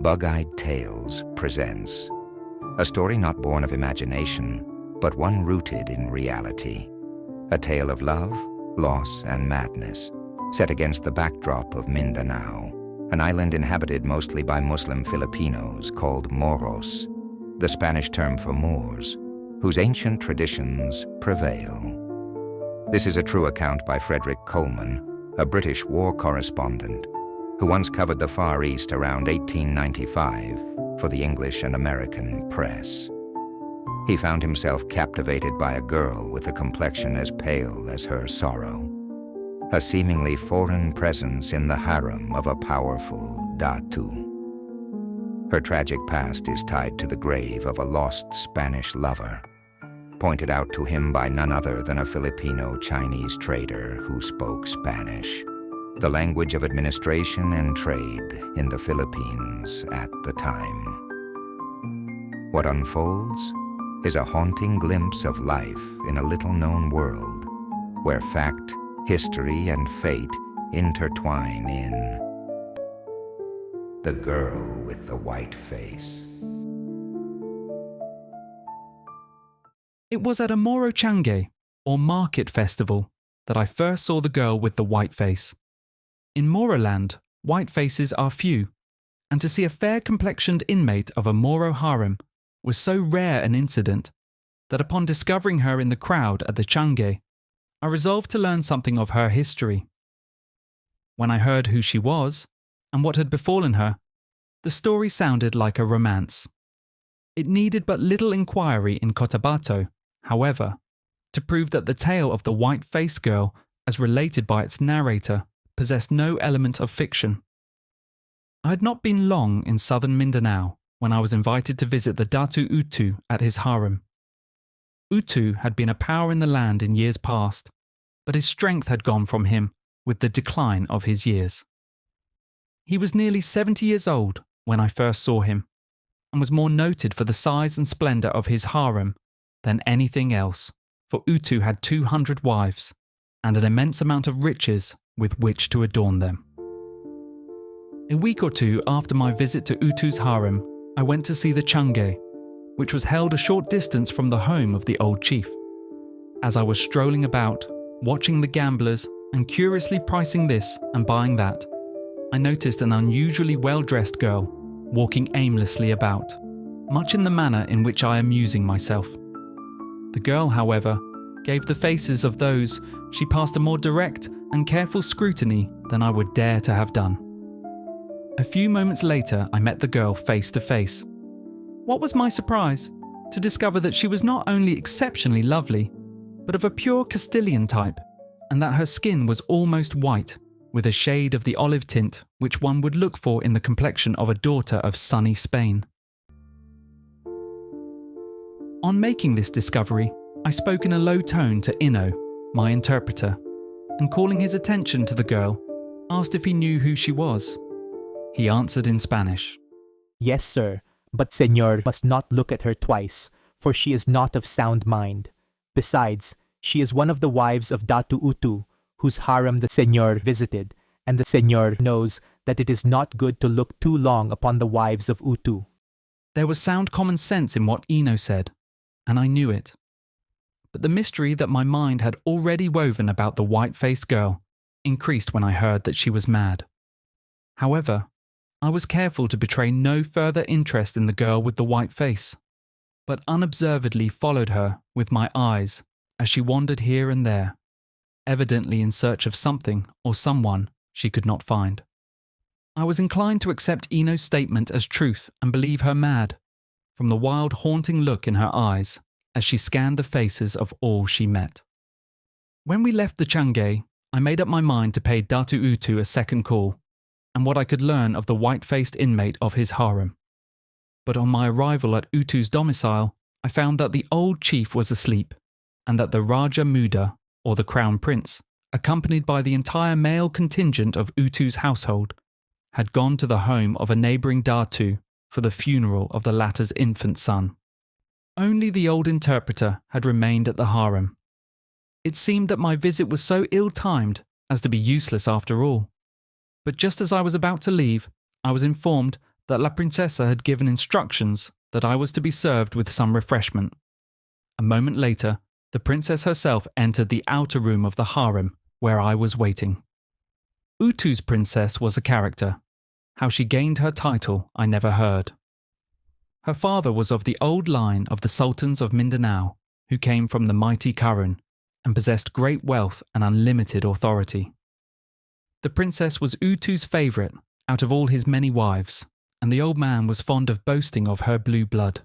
Bug-Eyed Tales presents a story not born of imagination, but one rooted in reality. A tale of love, loss, and madness, set against the backdrop of Mindanao, an island inhabited mostly by Muslim Filipinos called Moros, the Spanish term for Moors, whose ancient traditions prevail. This is a true account by Frederick Coleman, a British war correspondent, who once covered the Far East around 1895 for the English and American press. He found himself captivated by a girl with a complexion as pale as her sorrow, a seemingly foreign presence in the harem of a powerful Datu. Her tragic past is tied to the grave of a lost Spanish lover, pointed out to him by none other than a Filipino-Chinese trader who spoke Spanish, the language of administration and trade in the Philippines at the time. What unfolds is a haunting glimpse of life in a little-known world where fact, history, and fate intertwine in The Girl with the White Face. It was at a Moro Chang, or market festival, that I first saw the girl with the white face. In Moroland, white faces are few, and to see a fair-complexioned inmate of a Moro harem was so rare an incident that upon discovering her in the crowd at the Chang, I resolved to learn something of her history. When I heard who she was and what had befallen her, the story sounded like a romance. It needed but little inquiry in Cotabato, however, to prove that the tale of the white-faced girl, as related by its narrator, possessed no element of fiction. I had not been long in southern Mindanao when I was invited to visit the Datu Uttu at his harem. Uttu had been a power in the land in years past, but his strength had gone from him with the decline of his years. He was nearly 70 years old when I first saw him, and was more noted for the size and splendour of his harem than anything else, for Uttu had 200 wives, and an immense amount of riches with which to adorn them. A week or two after my visit to Uttu's harem, I went to see the Chang, which was held a short distance from the home of the old chief. As I was strolling about, watching the gamblers and curiously pricing this and buying that, I noticed an unusually well-dressed girl walking aimlessly about, much in the manner in which I am using myself. The girl, however, gave the faces of those she passed a more direct and careful scrutiny than I would dare to have done. A few moments later, I met the girl face to face. What was my surprise to discover that she was not only exceptionally lovely, but of a pure Castilian type, and that her skin was almost white, with a shade of the olive tint which one would look for in the complexion of a daughter of sunny Spain. On making this discovery, I spoke in a low tone to Ino, my interpreter, and calling his attention to the girl, asked if he knew who she was. He answered in Spanish. Yes, sir, but Señor must not look at her twice, for she is not of sound mind. Besides, she is one of the wives of Datu Uttu, whose harem the Señor visited, and the Señor knows that it is not good to look too long upon the wives of Uttu. There was sound common sense in what Ino said, and I knew it. But the mystery that my mind had already woven about the white-faced girl increased when I heard that she was mad. However, I was careful to betray no further interest in the girl with the white face, but unobservedly followed her with my eyes as she wandered here and there, evidently in search of something or someone she could not find. I was inclined to accept Ino's statement as truth and believe her mad, from the wild haunting look in her eyes as she scanned the faces of all she met. When we left the Chang, I made up my mind to pay Datu Uttu a second call, and what I could learn of the white-faced inmate of his harem. But on my arrival at Uttu's domicile, I found that the old chief was asleep, and that the Raja Muda, or the Crown Prince, accompanied by the entire male contingent of Uttu's household, had gone to the home of a neighbouring Datu for the funeral of the latter's infant son. Only the old interpreter had remained at the harem. It seemed that my visit was so ill-timed as to be useless after all. But just as I was about to leave, I was informed that La Princesa had given instructions that I was to be served with some refreshment. A moment later, the princess herself entered the outer room of the harem where I was waiting. Uttu's princess was a character. How she gained her title I never heard. Her father was of the old line of the sultans of Mindanao, who came from the mighty Karun and possessed great wealth and unlimited authority. The princess was Uttu's favourite out of all his many wives, and the old man was fond of boasting of her blue blood.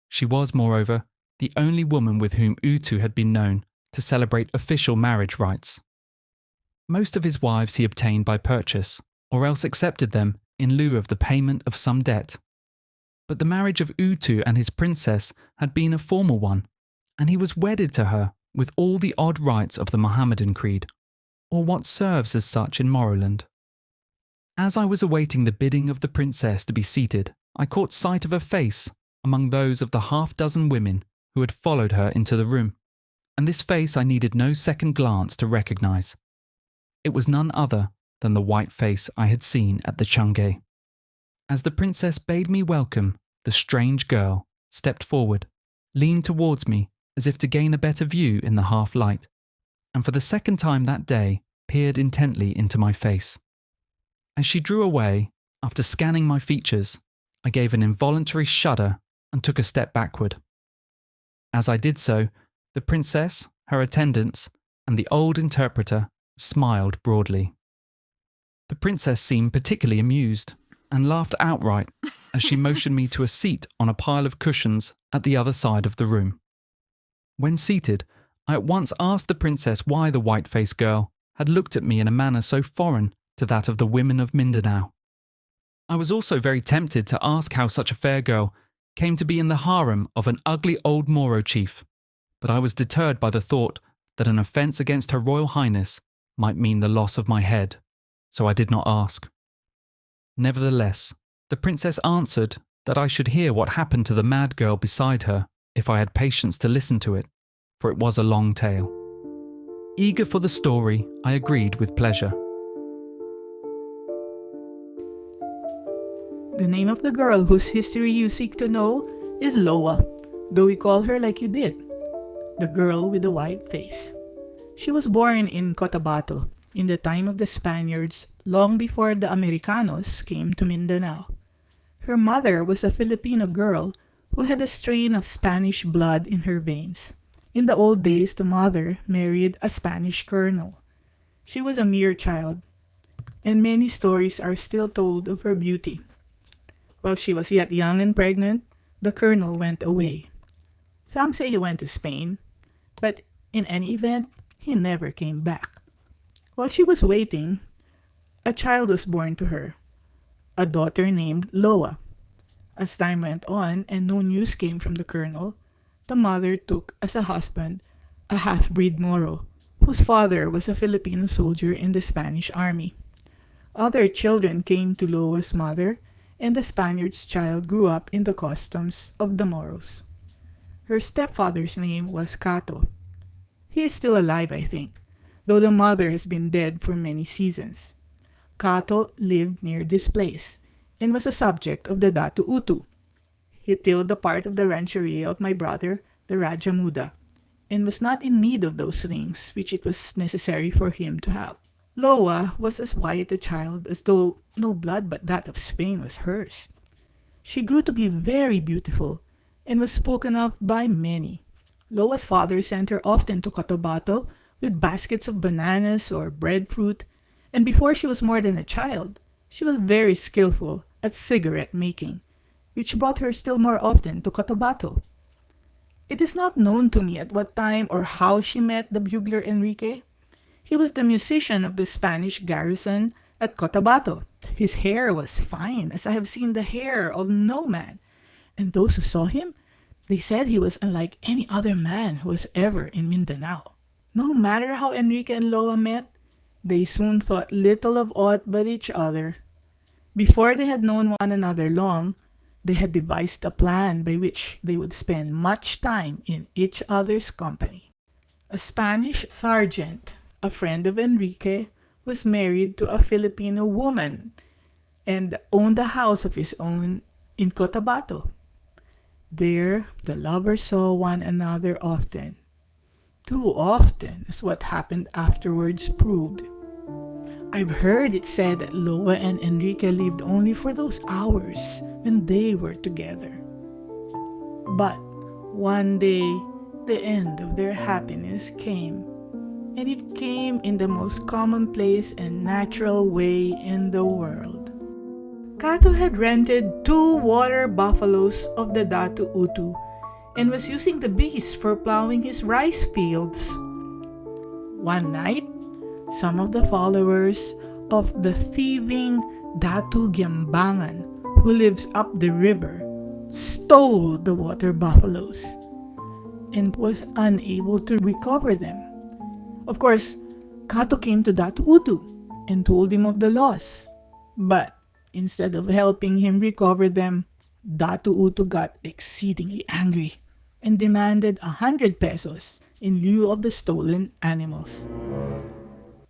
She was, moreover, the only woman with whom Uttu had been known to celebrate official marriage rites. Most of his wives he obtained by purchase, or else accepted them in lieu of the payment of some debt. But the marriage of Uttu and his princess had been a formal one, and he was wedded to her with all the odd rites of the Mohammedan creed, or what serves as such in Moroland. As I was awaiting the bidding of the princess to be seated, I caught sight of a face among those of the half-dozen women who had followed her into the room, and this face I needed no second glance to recognize. It was none other than the white face I had seen at the Chang. As the princess bade me welcome, the strange girl stepped forward, leaned towards me as if to gain a better view in the half-light, and for the second time that day peered intently into my face. As she drew away, after scanning my features, I gave an involuntary shudder and took a step backward. As I did so, the princess, her attendants, and the old interpreter smiled broadly. The princess seemed particularly amused and laughed outright as she motioned me to a seat on a pile of cushions at the other side of the room. When seated, I at once asked the princess why the white-faced girl had looked at me in a manner so foreign to that of the women of Mindanao. I was also very tempted to ask how such a fair girl came to be in the harem of an ugly old Moro chief, but I was deterred by the thought that an offence against Her Royal Highness might mean the loss of my head, so I did not ask. Nevertheless, the princess answered that I should hear what happened to the mad girl beside her if I had patience to listen to it, for it was a long tale. Eager for the story, I agreed with pleasure. The name of the girl whose history you seek to know is Loa, though we call her like you did, the girl with the white face. She was born in Cotabato in the time of the Spaniards, long before the Americanos came to Mindanao. Her mother was a Filipino girl who had a strain of Spanish blood in her veins. In the old days, the mother married a Spanish colonel. She was a mere child, and many stories are still told of her beauty. While she was yet young and pregnant, the colonel went away. Some say he went to Spain, but in any event, he never came back. While she was waiting, a child was born to her, a daughter named Loa. As time went on and no news came from the colonel, the mother took as a husband a half-breed Moro, whose father was a Filipino soldier in the Spanish army. Other children came to Loa's mother, and the Spaniard's child grew up in the customs of the Moros. Her stepfather's name was Cato. He is still alive, I think, though the mother has been dead for many seasons. Cato lived near this place and was a subject of the Datu Uttu. He tilled the part of the rancheria of my brother, the Raja Muda, and was not in need of those things which it was necessary for him to have. Loa was as white a child as though no blood but that of Spain was hers. She grew to be very beautiful and was spoken of by many. Loa's father sent her often to Cotabato with baskets of bananas or breadfruit, and before she was more than a child, she was very skillful at cigarette making, which brought her still more often to Cotabato. It is not known to me at what time or how she met the bugler Enrique. He was the musician of the Spanish garrison at Cotabato. His hair was fine, as I have seen the hair of no man, and those who saw him, they said he was unlike any other man who was ever in Mindanao. No matter how Enrique and Loa met, they soon thought little of aught but each other. Before they had known one another long, they had devised a plan by which they would spend much time in each other's company. A Spanish sergeant, a friend of Enrique, was married to a Filipino woman, and owned a house of his own in Cotabato. There, the lovers saw one another often. Too often, as what happened afterwards proved. I've heard it said that Loa and Enrique lived only for those hours when they were together. But one day, the end of their happiness came, and it came in the most commonplace and natural way in the world. Cato had rented 2 water buffaloes of the Datu Uttu and was using the beasts for plowing his rice fields. One night, some of the followers of the thieving Datu Gyambangan, who lives up the river, stole the water buffaloes and was unable to recover them. Of course, Cato came to Datu Uttu and told him of the loss, but instead of helping him recover them, Datu Uttu got exceedingly angry and demanded 100 pesos in lieu of the stolen animals.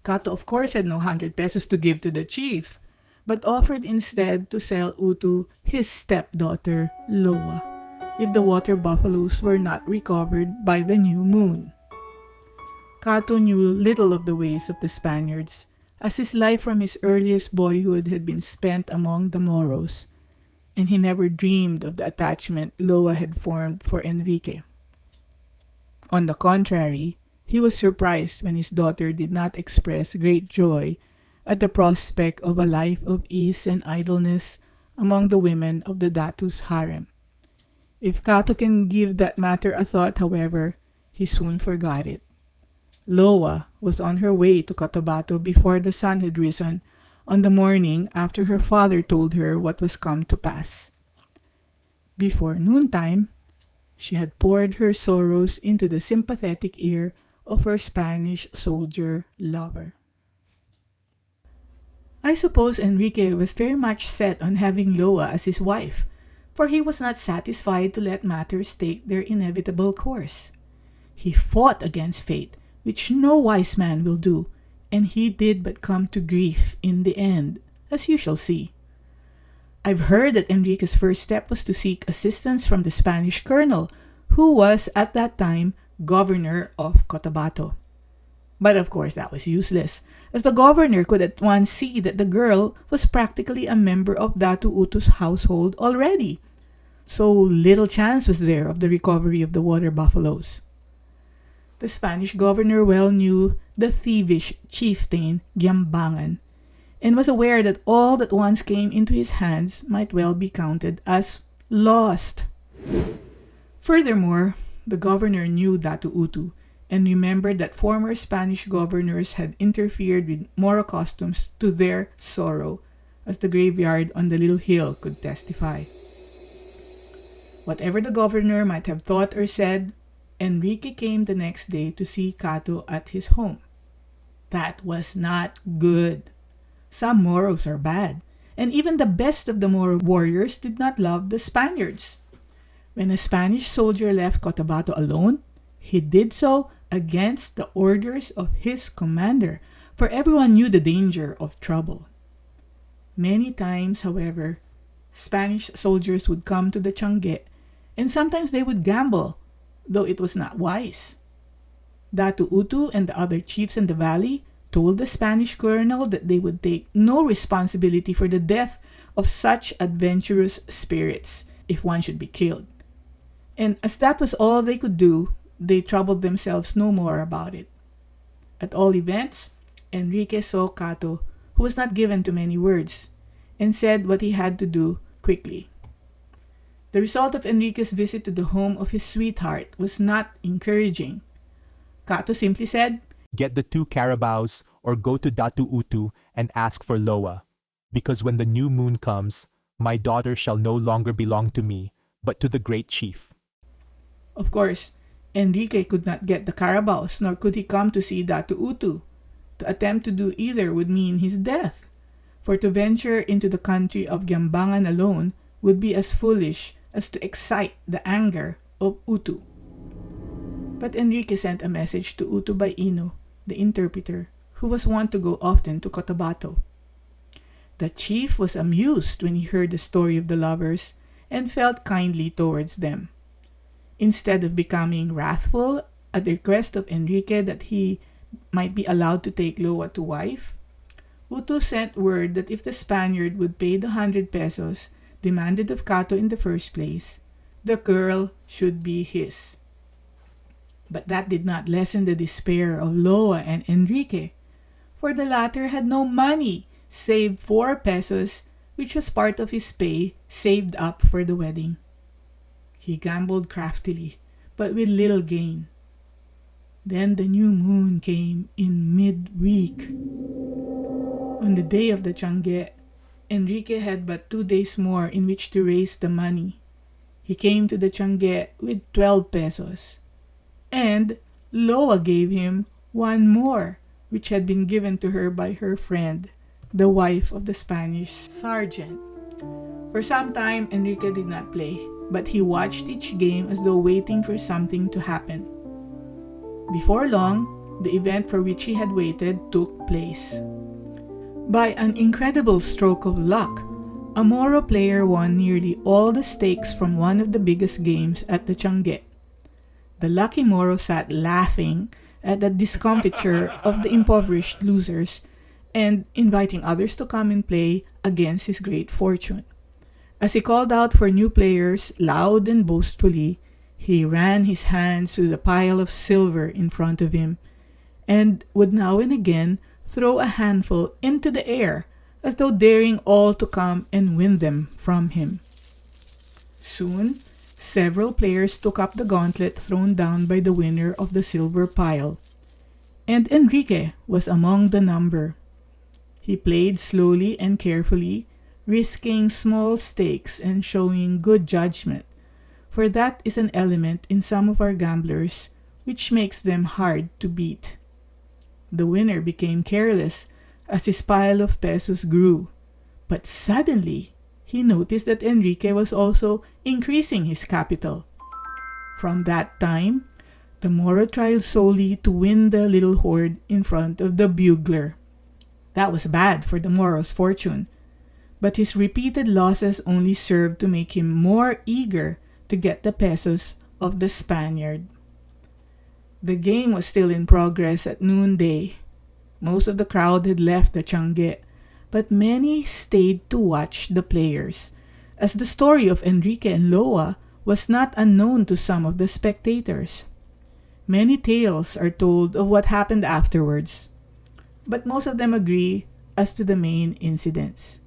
Cato, of course, had no 100 pesos to give to the chief, but offered instead to sell Uttu his stepdaughter, Loa, if the water buffaloes were not recovered by the new moon. Cato knew little of the ways of the Spaniards, as his life from his earliest boyhood had been spent among the Moros, and he never dreamed of the attachment Loa had formed for Enrique. On the contrary, he was surprised when his daughter did not express great joy at the prospect of a life of ease and idleness among the women of the Datu's harem. If Cato can give that matter a thought, however, he soon forgot it. Loa was on her way to Cotabato before the sun had risen on the morning after her father told her what was come to pass. Before noontime, she had poured her sorrows into the sympathetic ear of her Spanish soldier lover. I suppose Enrique was very much set on having Loa as his wife, for he was not satisfied to let matters take their inevitable course. He fought against fate, which no wise man will do, and he did but come to grief in the end, as you shall see. I've heard that Enrique's first step was to seek assistance from the Spanish colonel, who was at that time governor of Cotabato. But of course that was useless, as the governor could at once see that the girl was practically a member of Datu Uttu's household already. So little chance was there of the recovery of the water buffaloes. The Spanish governor well knew the thievish chieftain Gyambangan, and was aware that all that once came into his hands might well be counted as lost. Furthermore, the governor knew Datu Uttu, and remembered that former Spanish governors had interfered with Moro customs to their sorrow, as the graveyard on the little hill could testify. Whatever the governor might have thought or said, Enrique came the next day to see Cato at his home. That was not good. Some Moros are bad, and even the best of the Moro warriors did not love the Spaniards. When a Spanish soldier left Cotabato alone, he did so against the orders of his commander, for everyone knew the danger of trouble. Many times, however, Spanish soldiers would come to the Chang, and sometimes they would gamble, though it was not wise. Datu Uttu and the other chiefs in the valley told the Spanish colonel that they would take no responsibility for the death of such adventurous spirits if one should be killed. And as that was all they could do, they troubled themselves no more about it. At all events, Enrique saw Cato, who was not given to many words, and said what he had to do quickly. The result of Enrique's visit to the home of his sweetheart was not encouraging. Cato simply said, "Get the 2 carabaos or go to Datu Uttu and ask for Loa, because when the new moon comes, my daughter shall no longer belong to me, but to the great chief." Of course, Enrique could not get the carabaos, nor could he come to see Datu Uttu. To attempt to do either would mean his death, for to venture into the country of Gyambangan alone would be as foolish as to excite the anger of Uttu. But Enrique sent a message to Uttu by Ino, the interpreter, who was wont to go often to Cotabato. The chief was amused when he heard the story of the lovers and felt kindly towards them. Instead of becoming wrathful at the request of Enrique that he might be allowed to take Loa to wife, Uttu sent word that if the Spaniard would pay the 100 pesos demanded of Cato in the first place, the girl should be his. But that did not lessen the despair of Loa and Enrique, for the latter had no money save 4 pesos, which was part of his pay saved up for the wedding. He gambled craftily, but with little gain. Then the new moon came in mid-week. On the day of the Changge, Enrique had but 2 days more in which to raise the money. He came to the Changge with 12 pesos. And Loa gave him 1 more, which had been given to her by her friend, the wife of the Spanish sergeant. For some time, Enrique did not play, but he watched each game as though waiting for something to happen. Before long, the event for which he had waited took place. By an incredible stroke of luck, a Moro player won nearly all the stakes from one of the biggest games at the Changge. The lucky Moro sat laughing at the discomfiture of the impoverished losers and inviting others to come and play against his great fortune. As he called out for new players loud and boastfully, he ran his hands through the pile of silver in front of him and would now and again throw a handful into the air as though daring all to come and win them from him. Soon, several players took up the gauntlet thrown down by the winner of the silver pile, and Enrique was among the number. He played slowly and carefully, risking small stakes and showing good judgment, for that is an element in some of our gamblers which makes them hard to beat. The winner became careless as his pile of pesos grew, but suddenly he noticed that Enrique was also increasing his capital. From that time, the Moro tried solely to win the little hoard in front of the bugler. That was bad for the Moro's fortune, but his repeated losses only served to make him more eager to get the pesos of the Spaniard. The game was still in progress at noonday. Most of the crowd had left the Changge, but many stayed to watch the players, as the story of Enrique and Loa was not unknown to some of the spectators. Many tales are told of what happened afterwards, but most of them agree as to the main incidents.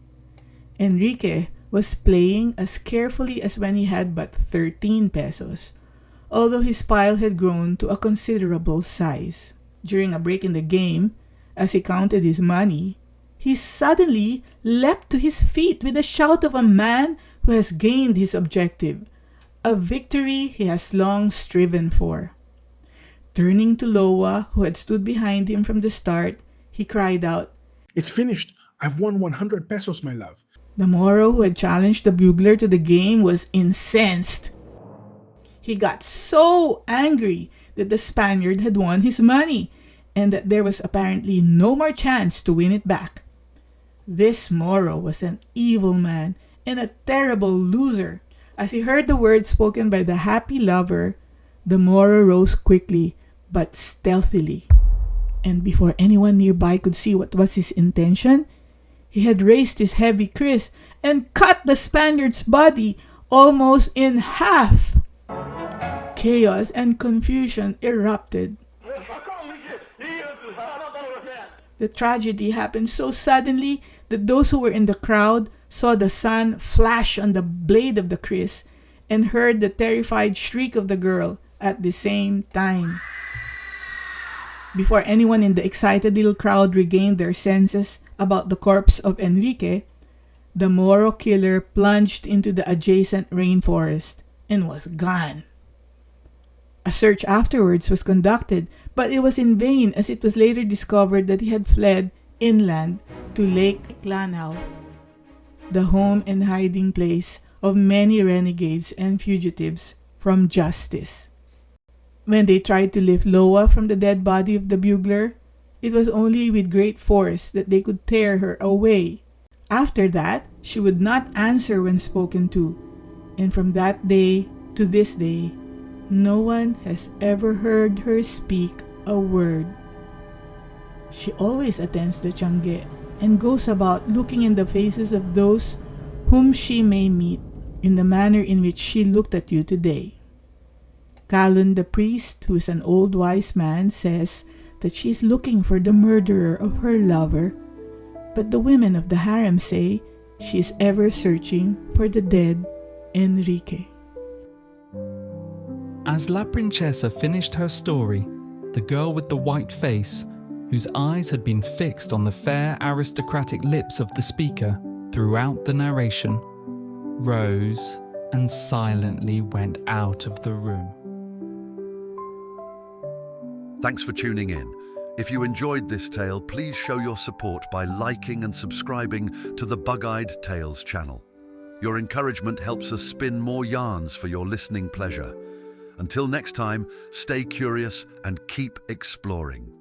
Enrique was playing as carefully as when he had but 13 pesos, although his pile had grown to a considerable size. During a break in the game, as he counted his money, he suddenly leapt to his feet with a shout of a man who has gained his objective, a victory he has long striven for. Turning to Loa, who had stood behind him from the start, he cried out, "It's finished. I've won 100 pesos, my love." The Moro who had challenged the bugler to the game was incensed. He got so angry that the Spaniard had won his money and that there was apparently no more chance to win it back. This Moro was an evil man and a terrible loser. As he heard the words spoken by the happy lover, the Moro rose quickly but stealthily, and before anyone nearby could see what was his intention, he had raised his heavy kris and cut the Spaniard's body almost in half. Chaos and confusion erupted. The tragedy happened so suddenly that those who were in the crowd saw the sun flash on the blade of the kris and heard the terrified shriek of the girl at the same time. Before anyone in the excited little crowd regained their senses about the corpse of Enrique, the Moro killer plunged into the adjacent rainforest and was gone. A search afterwards was conducted, but it was in vain, as it was later discovered that he had fled inland to Lake Lanao, the home and hiding place of many renegades and fugitives from justice. When they tried to lift Loa from the dead body of the bugler, it was only with great force that they could tear her away. After that, she would not answer when spoken to, and from that day to this day, no one has ever heard her speak a word. She always attends the Changge and goes about looking in the faces of those whom she may meet in the manner in which she looked at you today. Kalun the priest, who is an old wise man, says that she is looking for the murderer of her lover, but the women of the harem say she is ever searching for the dead Enrique. As La Princesa finished her story, the girl with the white face, whose eyes had been fixed on the fair aristocratic lips of the speaker throughout the narration, rose and silently went out of the room. Thanks for tuning in. If you enjoyed this tale, please show your support by liking and subscribing to the Bug-Eyed Tales channel. Your encouragement helps us spin more yarns for your listening pleasure. Until next time, stay curious and keep exploring.